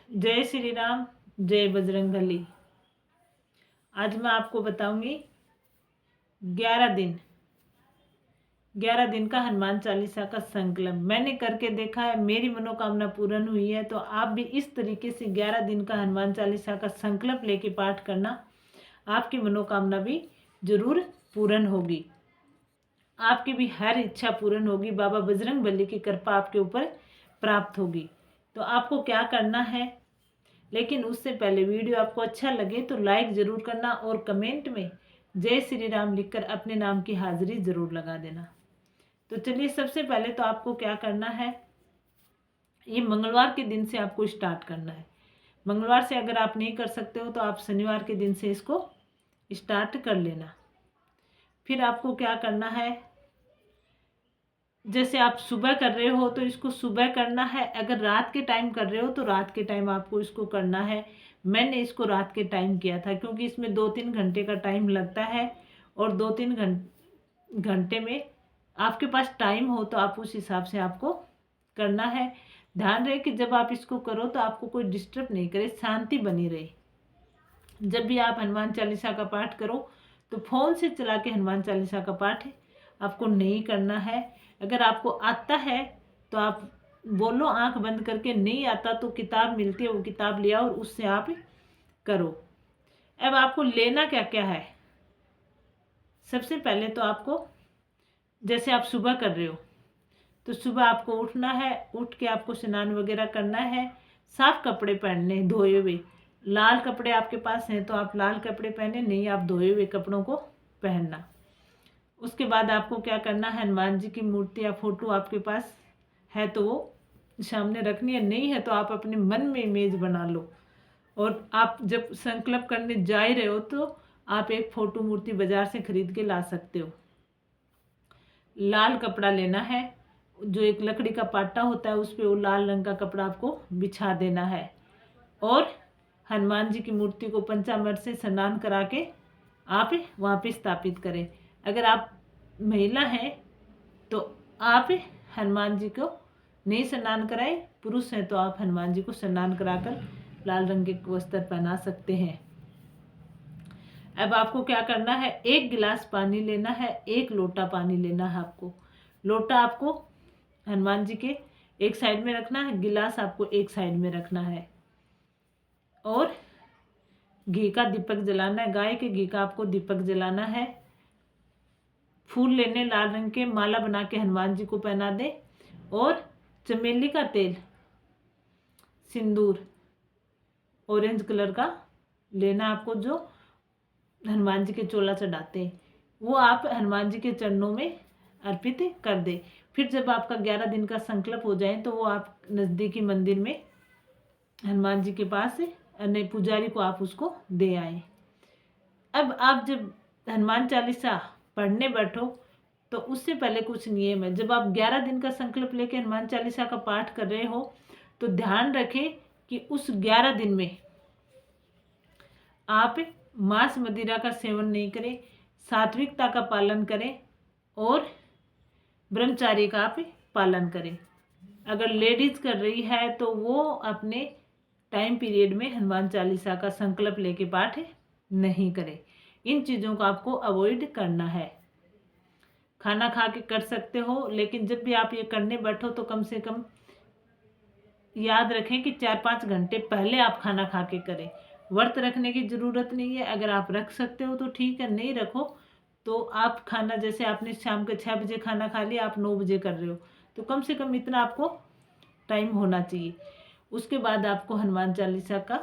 जय श्री राम, जय बजरंगबली। आज मैं आपको बताऊंगी 11 दिन 11 दिन का हनुमान चालीसा का संकल्प। मैंने करके देखा है, मेरी मनोकामना पूर्ण हुई है। तो आप भी इस तरीके से 11 दिन का हनुमान चालीसा का संकल्प लेके पाठ करना, आपकी मनोकामना भी जरूर पूर्ण होगी। आपकी भी हर इच्छा पूर्ण होगी। बाबा बजरंगबली की कृपा आपके ऊपर प्राप्त होगी। तो आपको क्या करना है, लेकिन उससे पहले वीडियो आपको अच्छा लगे तो लाइक ज़रूर करना और कमेंट में जय श्री राम लिखकर अपने नाम की हाजिरी ज़रूर लगा देना। तो चलिए, सबसे पहले तो आपको क्या करना है, ये मंगलवार के दिन से आपको स्टार्ट करना है। मंगलवार से अगर आप नहीं कर सकते हो तो आप शनिवार के दिन से इसको स्टार्ट कर लेना। फिर आपको क्या करना है, जैसे आप सुबह कर रहे हो तो इसको सुबह करना है। अगर रात के टाइम कर रहे हो तो रात के टाइम आपको इसको करना है। मैंने इसको रात के टाइम किया था क्योंकि इसमें 2-3 घंटे का टाइम लगता है, और 2-3 घंटे में आपके पास टाइम हो तो आप उस हिसाब से आपको करना है। ध्यान रहे कि जब आप इसको करो तो आपको कोई डिस्टर्ब नहीं करे, शांति बनी रहे। जब भी आप हनुमान चालीसा का पाठ करो तो फोन से चला के हनुमान चालीसा का पाठ आपको नहीं करना है। अगर आपको आता है तो आप बोलो आंख बंद करके, नहीं आता तो किताब मिलती है, वो किताब लिया और उससे आप करो। अब आपको लेना क्या क्या है, सबसे पहले तो आपको, जैसे आप सुबह कर रहे हो तो सुबह आपको उठना है। उठ के आपको स्नान वगैरह करना है, साफ कपड़े पहनने, धोए हुए। लाल कपड़े आपके पास हैं तो आप लाल कपड़े पहने, नहीं आप धोए हुए कपड़ों को पहनना। उसके बाद आपको क्या करना है, हनुमान जी की मूर्ति या फोटो आपके पास है तो वो सामने रखनी है, नहीं है तो आप अपने मन में इमेज बना लो। और आप जब संकल्प करने जा ही रहे हो तो आप एक फोटो मूर्ति बाजार से खरीद के ला सकते हो। लाल कपड़ा लेना है, जो एक लकड़ी का पाटा होता है उस पर वो लाल रंग का कपड़ा आपको बिछा देना है। और हनुमान जी की मूर्ति को पंचामृत से स्नान करा के आप वहाँ पे स्थापित करें। अगर आप महिला हैं तो आप हनुमान जी को नहीं स्नान कराएं, पुरुष हैं तो आप हनुमान जी को स्नान कराकर लाल रंग के वस्त्र पहना सकते हैं। अब आपको क्या करना है, 1 गिलास पानी लेना है, 1 लोटा पानी लेना है आपको। लोटा आपको हनुमान जी के एक साइड में रखना है, गिलास आपको एक साइड में रखना है। और घी का दीपक जलाना है, गाय के घी का आपको दीपक जलाना है। फूल लेने लाल रंग के, माला बना के हनुमान जी को पहना दे। और चमेली का तेल, सिंदूर ऑरेंज कलर का लेना आपको, जो हनुमान जी के चोला चढ़ाते हैं, वो आप हनुमान जी के चरणों में अर्पित कर दे। फिर जब आपका 11 दिन का संकल्प हो जाए तो वो आप नज़दीकी मंदिर में हनुमान जी के पास नहीं, पुजारी को आप उसको दे आए। अब आप जब हनुमान चालीसा पढ़ने बैठो तो उससे पहले कुछ नियम है। जब आप 11 दिन का संकल्प लेके हनुमान चालीसा का पाठ कर रहे हो तो ध्यान रखें कि उस 11 दिन में आप मांस मदिरा का सेवन नहीं करें, सात्विकता का पालन करें और ब्रह्मचार्य का आप पालन करें। अगर लेडीज कर रही है तो वो अपने टाइम पीरियड में हनुमान चालीसा का संकल्प लेके पाठ नहीं करे। इन चीज़ों को आपको अवॉइड करना है। खाना खा के कर सकते हो, लेकिन जब भी आप ये करने बैठो तो कम से कम याद रखें कि 4-5 घंटे पहले आप खाना खा के करें। व्रत रखने की ज़रूरत नहीं है, अगर आप रख सकते हो तो ठीक है, नहीं रखो तो आप खाना, जैसे आपने शाम के 6 बजे खाना खा लिया, आप 9 बजे कर रहे हो तो कम से कम इतना आपको टाइम होना चाहिए। उसके बाद आपको हनुमान चालीसा का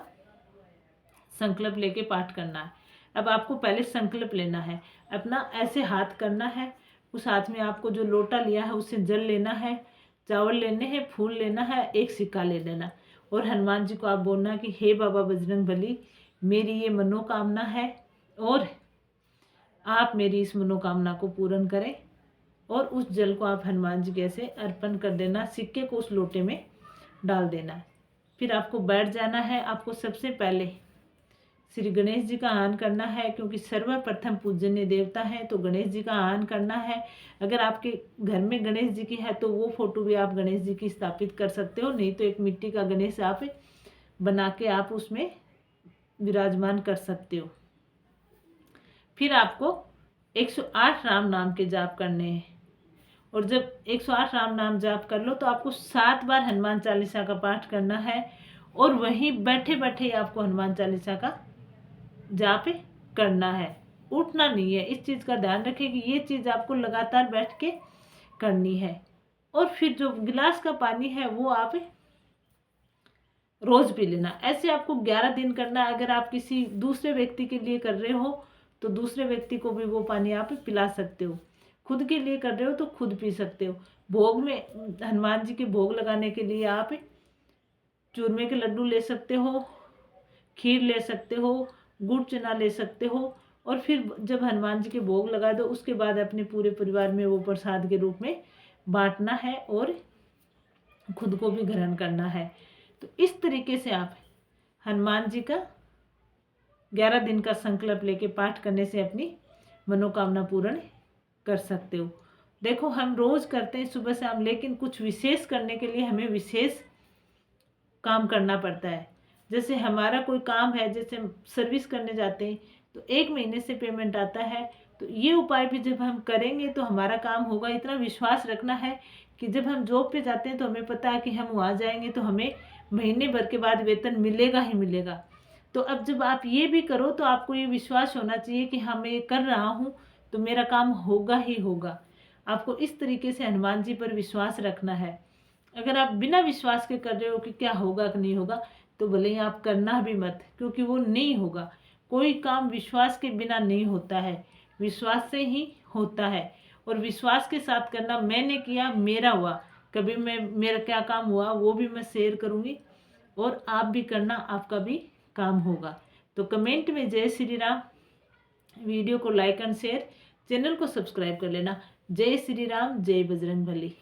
संकल्प लेके पाठ करना है। अब आपको पहले संकल्प लेना है, अपना ऐसे हाथ करना है, उस हाथ में आपको जो लोटा लिया है उससे जल लेना है, चावल लेने हैं, फूल लेना है, एक सिक्का ले लेना। और हनुमान जी को आप बोलना कि हे बाबा बजरंगबली, मेरी ये मनोकामना है और आप मेरी इस मनोकामना को पूर्ण करें। और उस जल को आप हनुमान जी के ऐसे अर्पण कर देना, सिक्के को उस लोटे में डाल देना है। फिर आपको बैठ जाना है। आपको सबसे पहले श्री गणेश जी का आह्वान करना है, क्योंकि सर्वप्रथम पूजनीय देवता है तो गणेश जी का आह्वान करना है। अगर आपके घर में गणेश जी की है तो वो फोटो भी आप गणेश जी की स्थापित कर सकते हो, नहीं तो एक मिट्टी का गणेश आप बना के आप उसमें विराजमान कर सकते हो। फिर आपको 108 राम नाम के जाप करने हैं, और जब 108 राम नाम जाप कर लो तो आपको 7 बार हनुमान चालीसा का पाठ करना है, और वहीं बैठे बैठे आपको हनुमान चालीसा का जाप करना है, उठना नहीं है। इस चीज़ का ध्यान रखें कि ये चीज़ आपको लगातार बैठ के करनी है। और फिर जो गिलास का पानी है वो आप रोज पी लेना। ऐसे आपको 11 दिन करना है। अगर आप किसी दूसरे व्यक्ति के लिए कर रहे हो तो दूसरे व्यक्ति को भी वो पानी आप पिला सकते हो। खुद के लिए कर रहे हो तो खुद पी सकते हो। भोग में हनुमान जी के भोग लगाने के लिए आप चूरमे के लड्डू ले सकते हो, खीर ले सकते हो, गुड़ चना ले सकते हो, और फिर जब हनुमान जी के भोग लगा दो उसके बाद अपने पूरे परिवार में वो प्रसाद के रूप में बांटना है और खुद को भी ग्रहण करना है। तो इस तरीके से आप हनुमान जी का 11 दिन का संकल्प लेके पाठ करने से अपनी मनोकामना पूर्ण कर सकते हो। देखो हम रोज करते हैं सुबह शाम, लेकिन कुछ विशेष करने के लिए हमें विशेष काम करना पड़ता है। जैसे हमारा कोई काम है, जैसे हम सर्विस करने जाते हैं तो 1 महीने से पेमेंट आता है, तो ये उपाय भी जब हम करेंगे तो हमारा काम होगा। इतना विश्वास रखना है कि जब हम जॉब पे जाते हैं तो हमें पता है कि हम वहाँ जाएंगे तो हमें महीने भर के बाद वेतन मिलेगा ही मिलेगा। तो अब जब आप ये भी करो तो आपको ये विश्वास होना चाहिए कि हाँ मैं ये कर रहा हूँ तो मेरा काम होगा ही होगा। आपको इस तरीके से हनुमान जी पर विश्वास रखना है। अगर आप बिना विश्वास के कर रहे हो कि क्या होगा कि नहीं होगा, तो भले ही आप करना भी मत, क्योंकि वो नहीं होगा। कोई काम विश्वास के बिना नहीं होता है, विश्वास से ही होता है। और विश्वास के साथ करना, मैंने किया मेरा हुआ, कभी मैं मेरा क्या काम हुआ वो भी मैं शेयर करूँगी, और आप भी करना, आपका भी काम होगा। तो कमेंट में जय श्री राम, वीडियो को लाइक एंड शेयर, चैनल को सब्सक्राइब कर लेना। जय श्री राम, जय बजरंग बली।